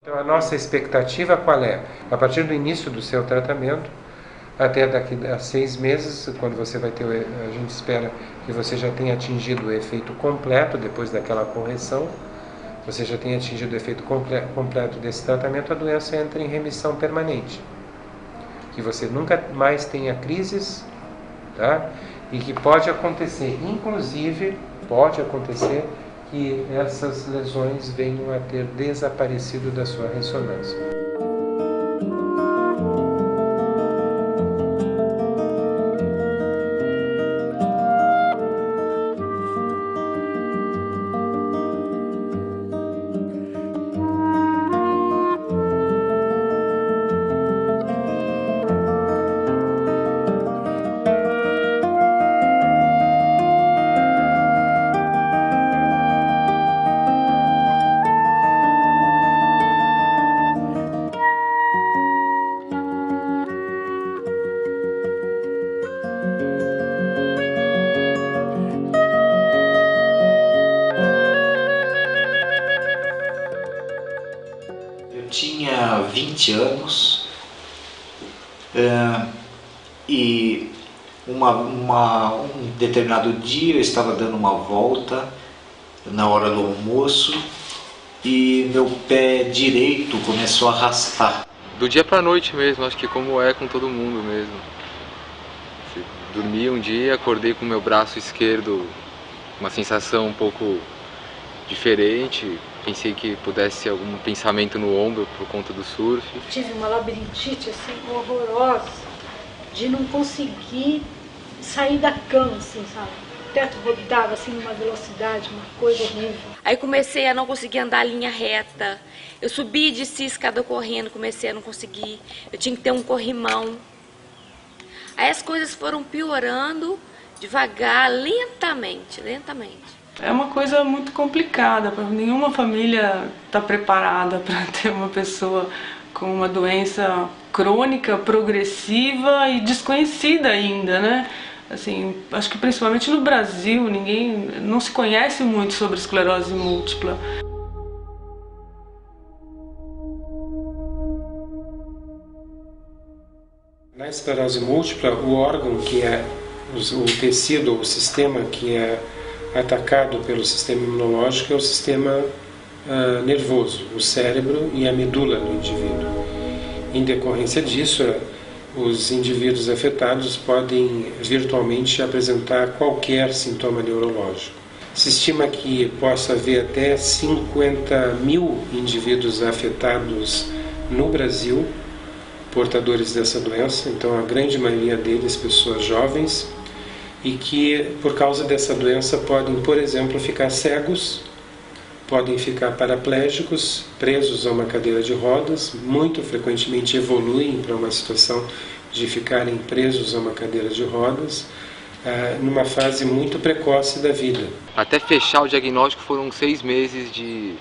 Então a nossa expectativa qual é? A partir do início do seu tratamento, até daqui a 6 meses, quando você vai ter, a gente espera que você já tenha atingido o efeito completo depois daquela correção, você já tenha atingido o efeito completo desse tratamento, a doença entra em remissão permanente. Que você nunca mais tenha crises, tá? E que pode acontecer, inclusive, pode acontecer que essas lesões venham a ter desaparecido da sua ressonância. Tinha 20 anos e um determinado dia eu estava dando uma volta na hora do almoço e meu pé direito começou a arrastar. Do dia pra noite mesmo, acho que como é com todo mundo mesmo. Dormi um dia, acordei com o meu braço esquerdo, uma sensação um pouco diferente. Pensei que pudesse ser algum pensamento no ombro por conta do surf. Tive uma labirintite assim horrorosa, de não conseguir sair da cama, assim, sabe? O teto rodava assim numa velocidade, uma coisa horrível. Aí comecei a não conseguir andar linha reta. Eu subi e desci a escada correndo, comecei a não conseguir. Eu tinha que ter um corrimão. Aí as coisas foram piorando devagar, lentamente. É uma coisa muito complicada, nenhuma família está preparada para ter uma pessoa com uma doença crônica, progressiva e desconhecida ainda, né? Assim, acho que principalmente no Brasil, não se conhece muito sobre esclerose múltipla. Na esclerose múltipla, o órgão que é o tecido, o sistema que é atacado pelo sistema imunológico é o sistema nervoso, o cérebro e a medula do indivíduo. Em decorrência disso, os indivíduos afetados podem virtualmente apresentar qualquer sintoma neurológico. Se estima que possa haver até 50.000 indivíduos afetados no Brasil, portadores dessa doença, então a grande maioria deles pessoas jovens, e que por causa dessa doença podem, por exemplo, ficar cegos, podem ficar paraplégicos, presos a uma cadeira de rodas, muito frequentemente evoluem para uma situação de ficarem presos a uma cadeira de rodas, numa fase muito precoce da vida. Até fechar o diagnóstico foram 6 meses de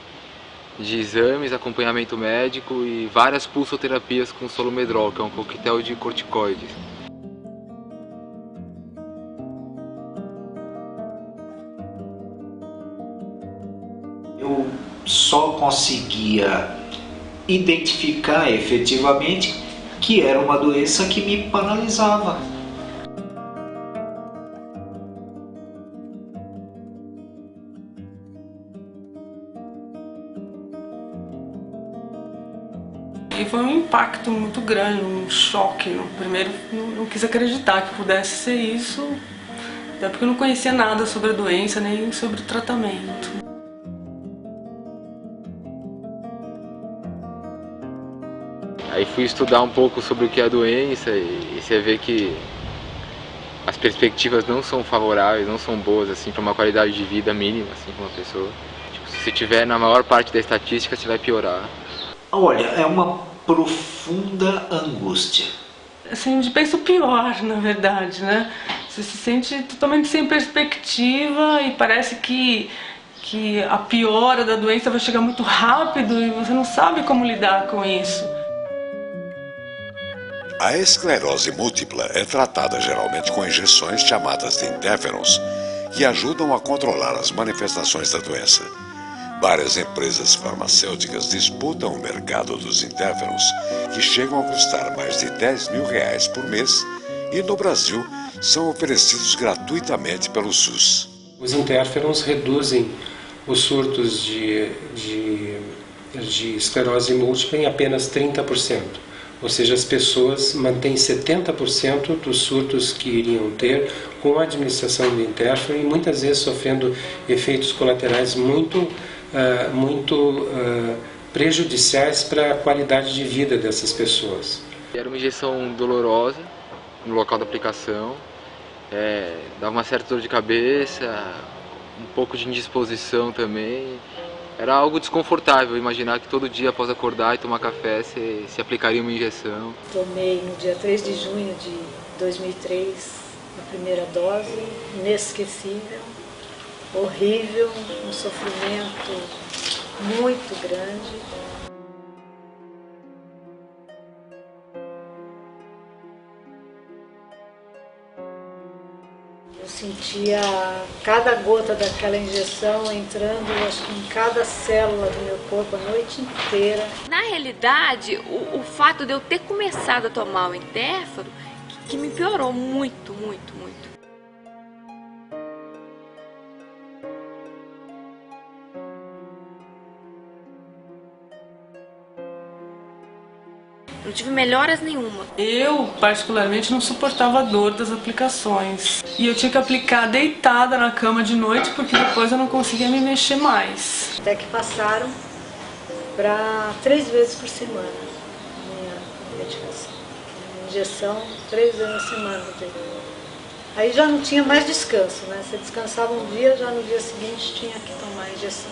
exames, acompanhamento médico e várias pulsoterapias com solomedrol, que é um coquetel de corticoides. Eu só conseguia identificar efetivamente que era uma doença que me paralisava. E foi um impacto muito grande, um choque. Primeiro, não quis acreditar que pudesse ser isso, até porque eu não conhecia nada sobre a doença, nem sobre o tratamento. Aí fui estudar um pouco sobre o que é a doença e você vê que as perspectivas não são favoráveis, não são boas assim para uma qualidade de vida mínima assim para uma pessoa. Tipo, se você tiver na maior parte da estatística, você vai piorar. Olha, é uma profunda angústia. Assim, a gente pensa o pior, na verdade, né? Você se sente totalmente sem perspectiva e parece que a piora da doença vai chegar muito rápido e você não sabe como lidar com isso. A esclerose múltipla é tratada geralmente com injeções chamadas de interferons, que ajudam a controlar as manifestações da doença. Várias empresas farmacêuticas disputam o mercado dos interferons, que chegam a custar mais de R$10 mil por mês e no Brasil são oferecidos gratuitamente pelo SUS. Os interferons reduzem os surtos de esclerose múltipla em apenas 30%. Ou seja, as pessoas mantêm 70% dos surtos que iriam ter com a administração do interferon e muitas vezes sofrendo efeitos colaterais muito prejudiciais para a qualidade de vida dessas pessoas. Era uma injeção dolorosa no local da aplicação, dava uma certa dor de cabeça, um pouco de indisposição também. Era algo desconfortável imaginar que todo dia após acordar e tomar café se aplicaria uma injeção. Tomei no dia 3 de junho de 2003 a primeira dose, inesquecível, horrível, um sofrimento muito grande. Eu sentia cada gota daquela injeção entrando, acho que em cada célula do meu corpo a noite inteira. Na realidade, o fato de eu ter começado a tomar o interferon que me piorou muito, muito, muito. Não tive melhoras nenhuma. Eu, particularmente, não suportava a dor das aplicações. E eu tinha que aplicar deitada na cama de noite, porque depois eu não conseguia me mexer mais. Até que passaram para 3 vezes por semana a minha medicação. Injeção 3 vezes na semana. Aí já não tinha mais descanso, né? Você descansava um dia, já no dia seguinte tinha que tomar a injeção.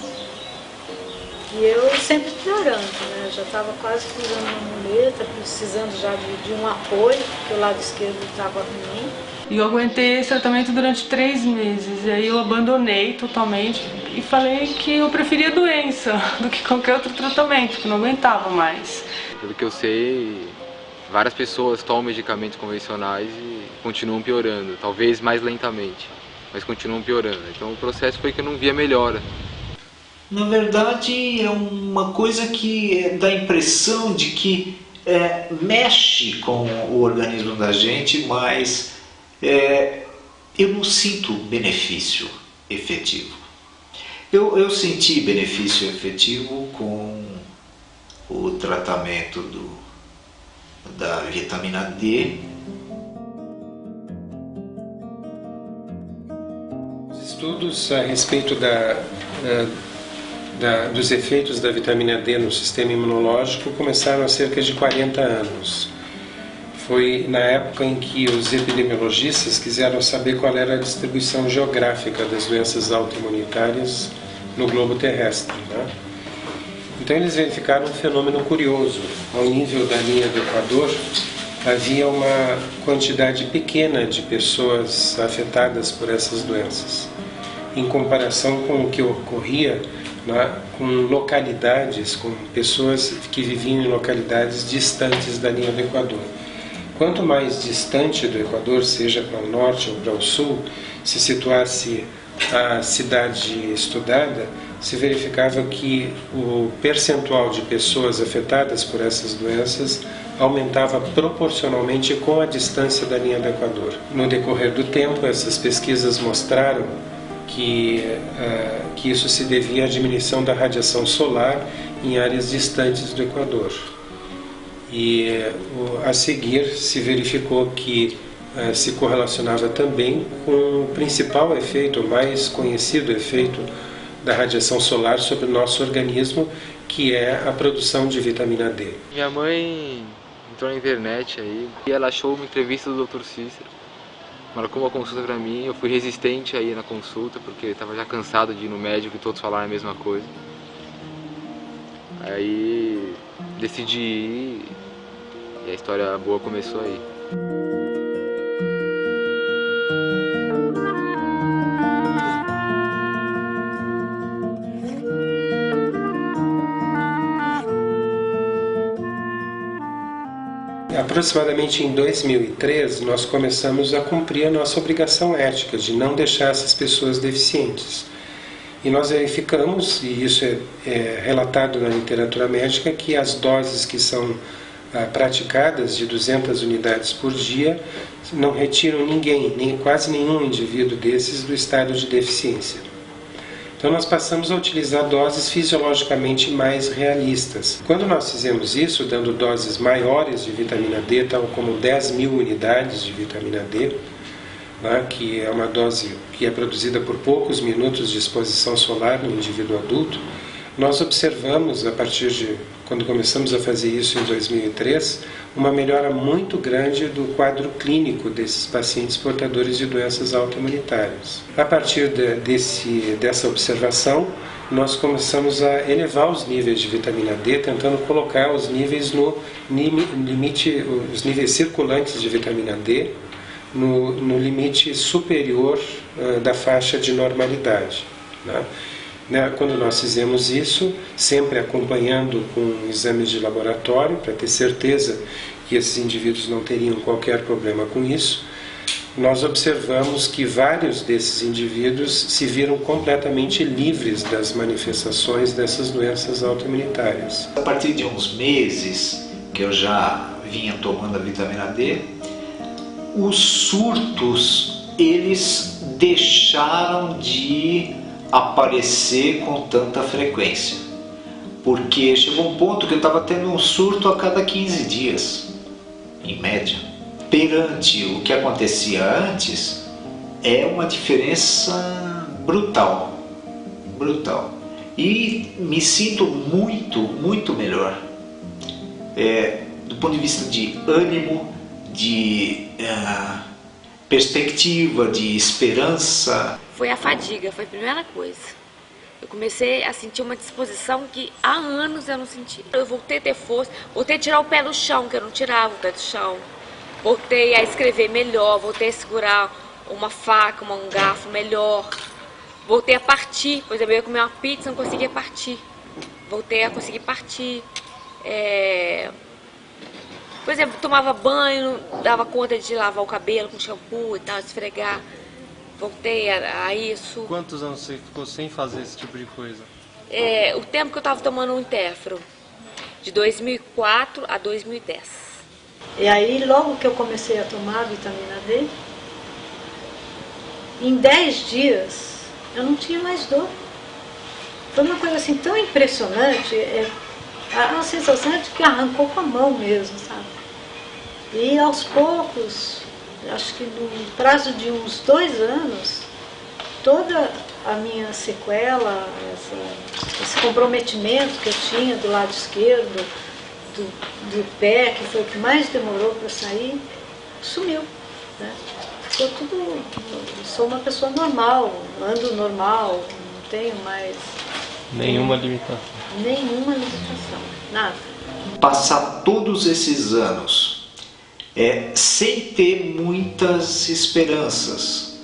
E eu sempre piorando, né? Eu já estava quase usando uma muleta, precisando já de um apoio, porque o lado esquerdo estava ruim. E eu aguentei esse tratamento durante 3 meses, e aí eu abandonei totalmente e falei que eu preferia a doença do que qualquer outro tratamento, que não aguentava mais. Pelo que eu sei, várias pessoas tomam medicamentos convencionais e continuam piorando, talvez mais lentamente, mas continuam piorando. Então o processo foi que eu não via melhora. Na verdade, é uma coisa que dá a impressão de que mexe com o organismo da gente, mas eu não sinto benefício efetivo. Eu senti benefício efetivo com o tratamento da vitamina D. Os estudos a respeito dos efeitos da vitamina D no sistema imunológico começaram há cerca de 40 anos. Foi na época em que os epidemiologistas quiseram saber qual era a distribuição geográfica das doenças autoimunitárias no globo terrestre, né? Então eles verificaram um fenômeno curioso. Ao nível da linha do Equador, havia uma quantidade pequena de pessoas afetadas por essas doenças, em comparação com o que ocorria com localidades, com pessoas que viviam em localidades distantes da linha do Equador. Quanto mais distante do Equador, seja para o norte ou para o sul, se situasse a cidade estudada, se verificava que o percentual de pessoas afetadas por essas doenças aumentava proporcionalmente com a distância da linha do Equador. No decorrer do tempo, essas pesquisas mostraram que isso se devia à diminuição da radiação solar em áreas distantes do Equador. E a seguir se verificou que se correlacionava também com o principal efeito, o mais conhecido efeito da radiação solar sobre o nosso organismo, que é a produção de vitamina D. Minha mãe entrou na internet aí e ela achou uma entrevista do Dr. Cícero. Marcou uma consulta pra mim, eu fui resistente aí na consulta, porque eu estava já cansado de ir no médico e todos falaram a mesma coisa. Aí decidi ir e a história boa começou aí. Aproximadamente em 2003, nós começamos a cumprir a nossa obrigação ética de não deixar essas pessoas deficientes. E nós verificamos, e isso é relatado na literatura médica, que as doses que são praticadas de 200 unidades por dia não retiram ninguém, quase nenhum indivíduo desses do estado de deficiência. Então nós passamos a utilizar doses fisiologicamente mais realistas. Quando nós fizemos isso, dando doses maiores de vitamina D, tal como 10.000 unidades de vitamina D, né, que é uma dose que é produzida por poucos minutos de exposição solar no indivíduo adulto, nós observamos, a partir de quando começamos a fazer isso em 2003, uma melhora muito grande do quadro clínico desses pacientes portadores de doenças autoimunitárias. A partir dessa observação, nós começamos a elevar os níveis de vitamina D, tentando colocar os níveis no limite, os níveis circulantes de vitamina D, no limite superior da faixa de normalidade, né? Quando nós fizemos isso, sempre acompanhando com exames de laboratório, para ter certeza que esses indivíduos não teriam qualquer problema com isso, nós observamos que vários desses indivíduos se viram completamente livres das manifestações dessas doenças autoimunitárias. A partir de uns meses que eu já vinha tomando a vitamina D, os surtos, eles deixaram de aparecer com tanta frequência, porque chegou um ponto que eu estava tendo um surto a cada 15 dias, em média. Perante o que acontecia antes, é uma diferença brutal, e me sinto muito melhor, do ponto de vista de ânimo, de perspectiva, de esperança. Foi a fadiga, foi a primeira coisa. Eu comecei a sentir uma disposição que há anos eu não sentia. Eu voltei a ter força, voltei a tirar o pé do chão, que eu não tirava o pé do chão. Voltei a escrever melhor, voltei a segurar uma faca, um garfo melhor. Voltei a partir, por exemplo, eu ia comer uma pizza e não conseguia partir. Voltei a conseguir partir. Por exemplo, tomava banho, dava conta de lavar o cabelo com shampoo e tal, esfregar. Voltei a isso. Quantos anos você ficou sem fazer esse tipo de coisa? O tempo que eu estava tomando um Interferon, de 2004 a 2010. E aí, logo que eu comecei a tomar a vitamina D, em 10 dias, eu não tinha mais dor. Foi uma coisa assim tão impressionante, a sensação de que arrancou com a mão mesmo, sabe? E aos poucos, acho que no prazo de uns 2 anos, toda a minha sequela, esse comprometimento que eu tinha do lado esquerdo, do pé, que foi o que mais demorou para sair, sumiu, né? Ficou tudo. Sou uma pessoa normal, ando normal, não tenho mais. Nenhuma limitação. Nenhuma limitação, nada. Passar todos esses anos sem ter muitas esperanças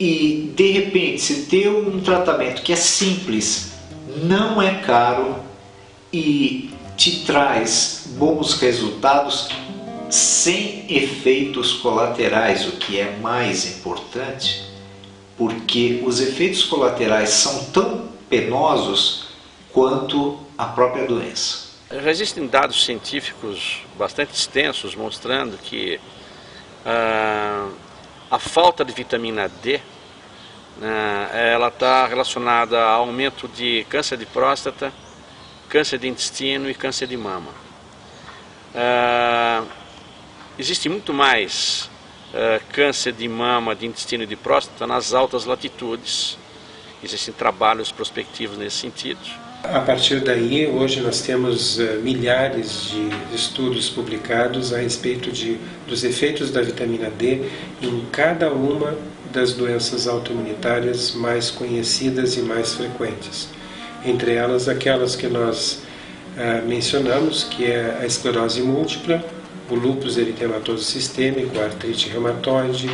e de repente se ter um tratamento que é simples, não é caro e te traz bons resultados sem efeitos colaterais, o que é mais importante, porque os efeitos colaterais são tão penosos quanto a própria doença. Já existem dados científicos bastante extensos mostrando que a falta de vitamina D, ela está relacionada ao aumento de câncer de próstata, câncer de intestino e câncer de mama. Existe muito mais câncer de mama, de intestino e de próstata nas altas latitudes. Existem trabalhos prospectivos nesse sentido. A partir daí, hoje nós temos milhares de estudos publicados a respeito dos efeitos da vitamina D em cada uma das doenças autoimunitárias mais conhecidas e mais frequentes. Entre elas, aquelas que nós mencionamos, que é a esclerose múltipla, o lúpus eritematoso sistêmico, a artrite reumatoide,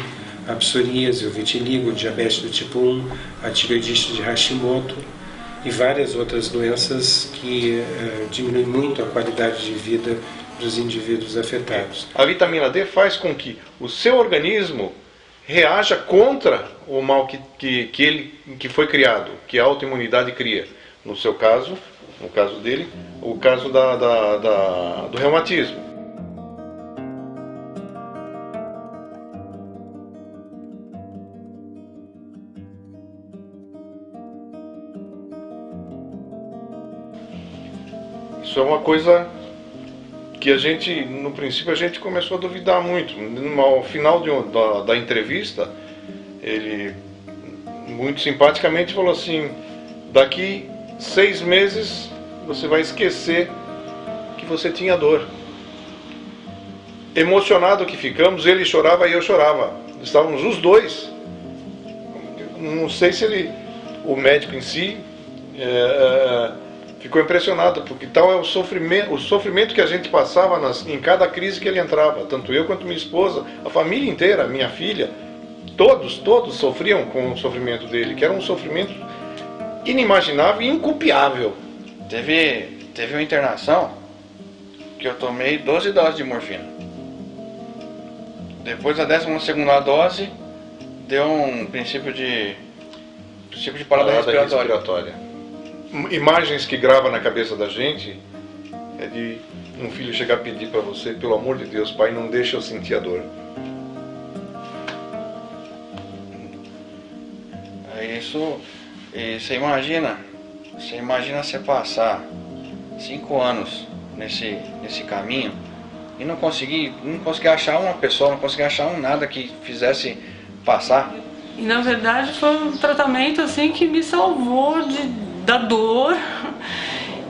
a psoríase, o vitiligo, o diabetes do tipo 1, a tireoidite de Hashimoto e várias outras doenças que diminuem muito a qualidade de vida dos indivíduos afetados. A vitamina D faz com que o seu organismo reaja contra o mal que foi criado, que a autoimunidade cria. No seu caso, no caso dele, o caso do reumatismo. Isso é uma coisa que a gente, no princípio, a gente começou a duvidar muito. Ao final da entrevista, ele muito simpaticamente falou assim: daqui 6 meses você vai esquecer que você tinha dor. Emocionado que ficamos, ele chorava e eu chorava. Estávamos os dois. Não sei se o médico em si ficou impressionado, porque tal é o sofrimento que a gente passava em cada crise que ele entrava, tanto eu quanto minha esposa, a família inteira, minha filha, todos sofriam com o sofrimento dele, que era um sofrimento inimaginável e inculpável. Teve uma internação que eu tomei 12 doses de morfina. Depois da 12ª dose, deu um princípio de parada respiratória. Imagens que grava na cabeça da gente é de um filho chegar a pedir para você: pelo amor de Deus, pai, não deixa eu sentir a dor. Isso, você imagina você passar 5 anos nesse caminho e não conseguir achar uma pessoa, não conseguir achar nada que fizesse passar. E na verdade foi um tratamento assim que me salvou da dor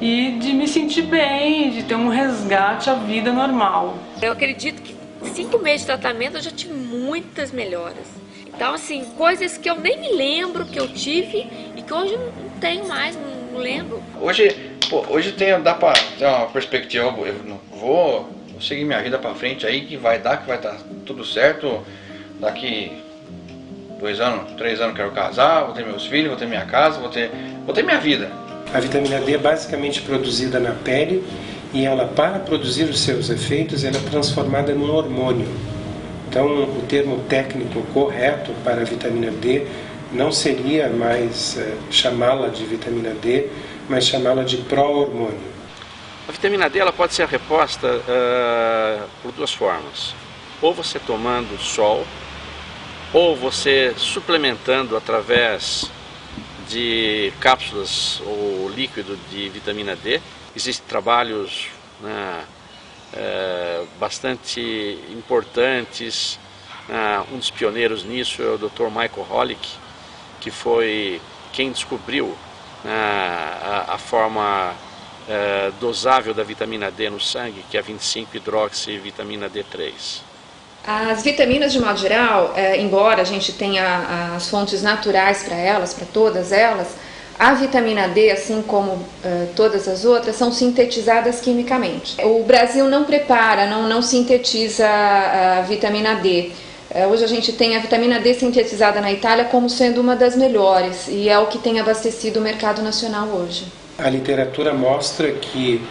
e de me sentir bem, de ter um resgate à vida normal. Eu acredito que 5 meses de tratamento eu já tive muitas melhoras. Então, assim, coisas que eu nem me lembro que eu tive e que hoje não tenho mais, não lembro. Hoje dá pra ter uma perspectiva, eu vou seguir minha vida pra frente aí, que vai dar tudo certo. Daqui 2 anos, 3 anos quero casar, vou ter meus filhos, vou ter minha casa, vou ter minha vida. A vitamina D é basicamente produzida na pele e ela, para produzir os seus efeitos, ela é transformada num hormônio. Então, o termo técnico correto para a vitamina D não seria mais chamá-la de vitamina D, mas chamá-la de pró-hormônio. A vitamina D ela pode ser reposta por 2 formas. Ou você tomando sol, ou você suplementando através de cápsulas ou líquido de vitamina D. Existem trabalhos bastante importantes. Um dos pioneiros nisso é o Dr. Michael Holick, que foi quem descobriu a forma dosável da vitamina D no sangue, que é a 25-hidroxivitamina D3. As vitaminas, de modo geral, embora a gente tenha as fontes naturais para elas, para todas elas, a vitamina D, assim como todas as outras, são sintetizadas quimicamente. O Brasil não prepara, não sintetiza a vitamina D. Hoje a gente tem a vitamina D sintetizada na Itália como sendo uma das melhores e é o que tem abastecido o mercado nacional hoje. A literatura mostra que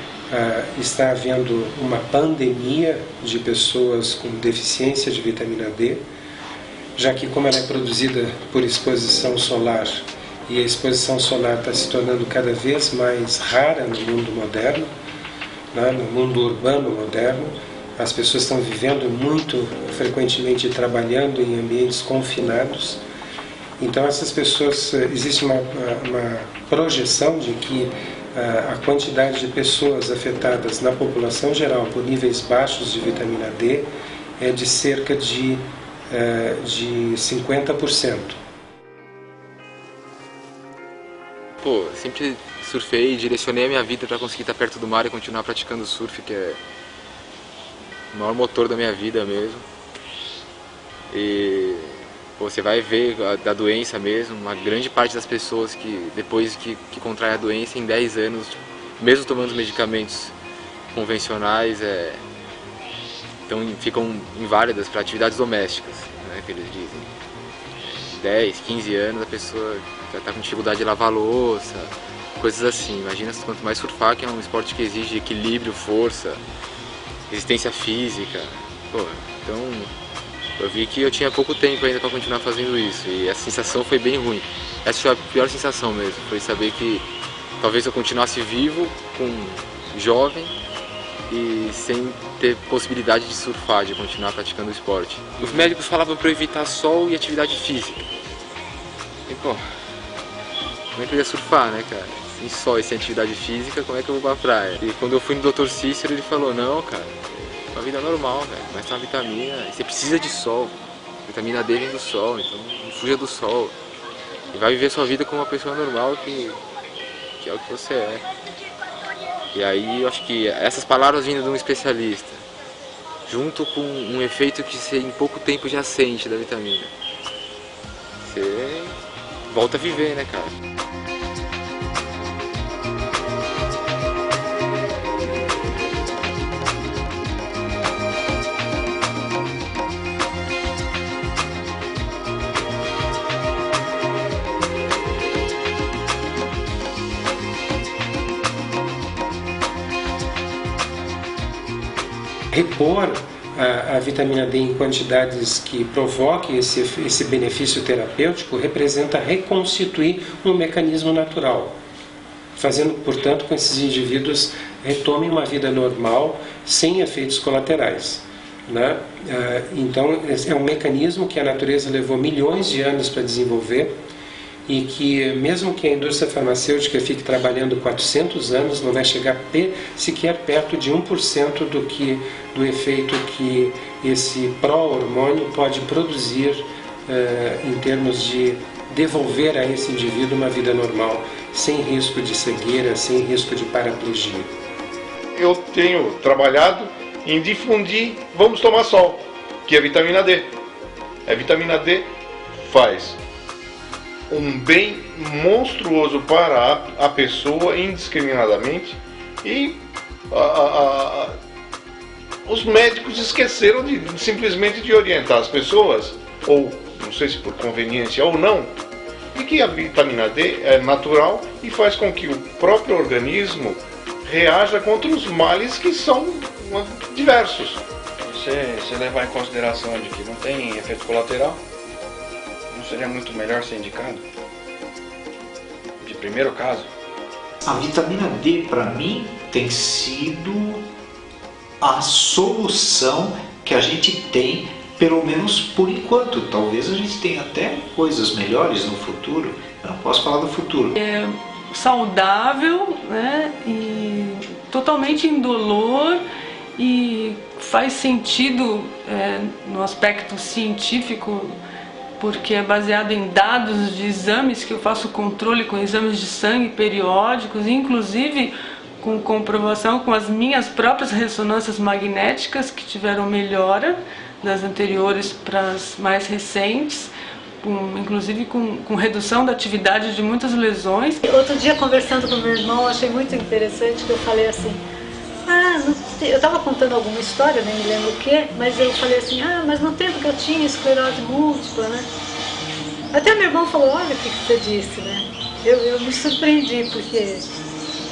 está havendo uma pandemia de pessoas com deficiência de vitamina D, já que, como ela é produzida por exposição solar, e a exposição solar está se tornando cada vez mais rara no mundo moderno, no mundo urbano moderno, as pessoas estão vivendo muito frequentemente trabalhando em ambientes confinados. Então essas pessoas, existe uma projeção de que a quantidade de pessoas afetadas na população geral por níveis baixos de vitamina D é de cerca de 50%. Pô, sempre surfei e direcionei a minha vida para conseguir estar perto do mar e continuar praticando surf, que é o maior motor da minha vida mesmo. E pô, você vai ver da doença mesmo, uma grande parte das pessoas que depois que contrai a doença em 10 anos, mesmo tomando os medicamentos convencionais, então ficam inválidas para atividades domésticas, né, que eles dizem. 10, 15 anos a pessoa já está com dificuldade de lavar louça, coisas assim. Imagina quanto mais surfar, que é um esporte que exige equilíbrio, força, resistência física. Pô, então eu vi que eu tinha pouco tempo ainda para continuar fazendo isso, e a sensação foi bem ruim. Essa foi a pior sensação mesmo, foi saber que talvez eu continuasse vivo, jovem, e sem ter possibilidade de surfar, de continuar praticando o esporte. Os médicos falavam para eu evitar sol e atividade física. E pô, como é que eu ia surfar, né, cara? Sem sol e sem atividade física, como é que eu vou pra praia? E quando eu fui no Dr. Cícero, ele falou, não, cara, é uma vida normal, velho, mas tem uma vitamina, você precisa de sol. A vitamina D vem do sol, então não fuja do sol. E vai viver sua vida como uma pessoa normal, que é o que você é. E aí eu acho que essas palavras vindo de um especialista, junto com um efeito que você em pouco tempo já sente da vitamina, você volta a viver, né, cara? Repor a vitamina D em quantidades que provoquem esse benefício terapêutico representa reconstituir um mecanismo natural, fazendo, portanto, com que esses indivíduos retomem uma vida normal, sem efeitos colaterais, né? Então, é um mecanismo que a natureza levou milhões de anos para desenvolver, e que mesmo que a indústria farmacêutica fique trabalhando 400 anos, não vai chegar sequer perto de 1% do efeito que esse pró-hormônio pode produzir em termos de devolver a esse indivíduo uma vida normal, sem risco de cegueira, sem risco de paraplegia. Eu tenho trabalhado em difundir, vamos tomar sol, que é a vitamina D. A vitamina D faz um bem monstruoso para a pessoa indiscriminadamente, e os médicos esqueceram simplesmente de orientar as pessoas, ou não sei se por conveniência ou não, de que a vitamina D é natural e faz com que o próprio organismo reaja contra os males que são diversos. Você levar em consideração de que não tem efeito colateral, seria muito melhor ser indicado? De primeiro caso? A vitamina D, para mim, tem sido a solução que a gente tem, pelo menos por enquanto. Talvez a gente tenha até coisas melhores no futuro. Eu não posso falar do futuro. É saudável, né? E totalmente indolor, e faz sentido no aspecto científico, porque é baseado em dados de exames que eu faço controle com exames de sangue periódicos, inclusive com comprovação com as minhas próprias ressonâncias magnéticas, que tiveram melhora das anteriores para as mais recentes, inclusive com redução da atividade de muitas lesões. Outro dia, conversando com meu irmão, eu achei muito interessante que eu falei assim, eu estava contando alguma história, nem me lembro o que, mas eu falei assim, mas no tempo que eu tinha esclerose múltipla, né? Até meu irmão falou, olha o que você disse, né? Eu me surpreendi, porque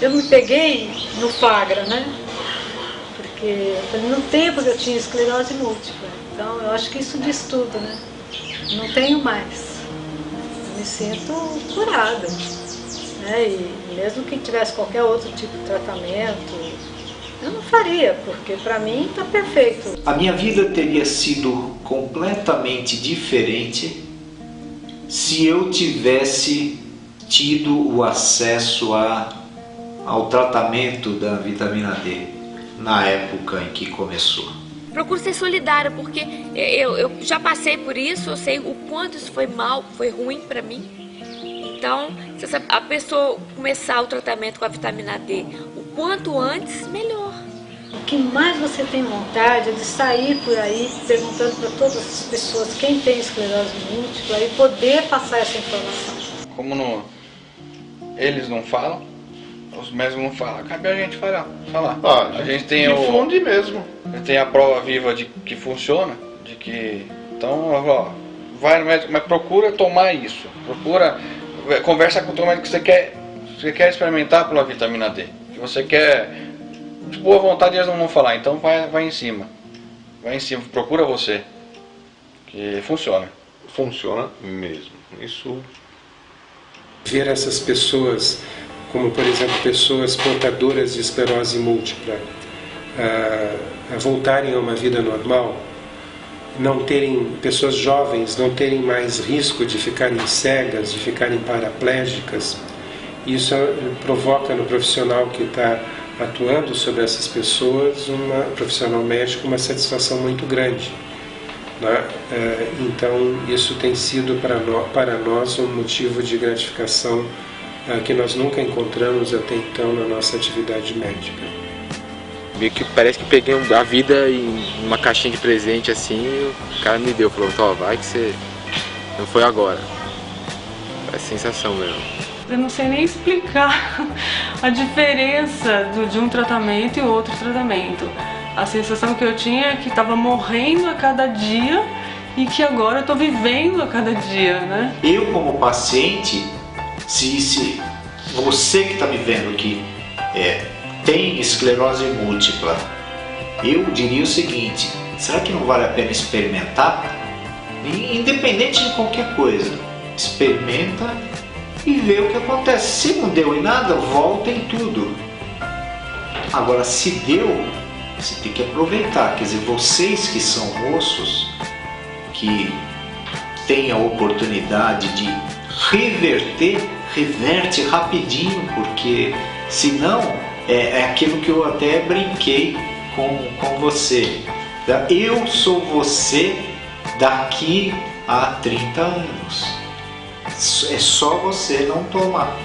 eu me peguei no flagra, né? Porque eu falei, no tempo que eu tinha esclerose múltipla. Então eu acho que isso diz tudo, né? Não tenho mais. Eu me sinto curada, né? E mesmo que tivesse qualquer outro tipo de tratamento, eu não faria, porque para mim está perfeito. A minha vida teria sido completamente diferente se eu tivesse tido o acesso ao tratamento da vitamina D na época em que começou. Procuro ser solidária, porque eu já passei por isso, eu sei o quanto isso foi mal, foi ruim para mim. Então, se a pessoa começar o tratamento com a vitamina D o quanto antes, melhor. O que mais você tem vontade é de sair por aí perguntando para todas as pessoas quem tem esclerose múltipla e poder passar essa informação. Como eles não falam, os médicos não falam, cabe a gente falar. A gente tem difunde mesmo. Tem a prova viva de que funciona, de que então vai no médico, mas procura tomar isso, conversa com o teu médico que você quer experimentar pela vitamina D, que você quer. De boa vontade eles não vão falar, então vai em cima, procura você. E funciona. Funciona mesmo. Isso. Ver essas pessoas, como por exemplo pessoas portadoras de esclerose múltipla, a voltarem a uma vida normal, não terem, pessoas jovens não terem mais risco de ficarem cegas, de ficarem paraplégicas, isso provoca no profissional que está atuando sobre essas pessoas, profissional médico, uma satisfação muito grande, né? Então isso tem sido para nós um motivo de gratificação que nós nunca encontramos até então na nossa atividade médica. Meio que parece que peguei a vida em uma caixinha de presente assim, e o cara me deu, falou, ó, vai que você não foi agora. É sensação mesmo. Eu não sei nem explicar a diferença de um tratamento e outro tratamento. A sensação que eu tinha é que estava morrendo a cada dia e que agora eu estou vivendo a cada dia, né? Eu como paciente, se você que está me vendo aqui tem esclerose múltipla, eu diria o seguinte, será que não vale a pena experimentar? Independente de qualquer coisa, experimenta e vê o que acontece. Se não deu em nada, volta em tudo. Agora, se deu, você tem que aproveitar. Quer dizer, vocês que são moços, que têm a oportunidade de reverter, reverte rapidinho, porque senão é aquilo que eu até brinquei com você. Eu sou você daqui a 30 anos. É só você não tomar.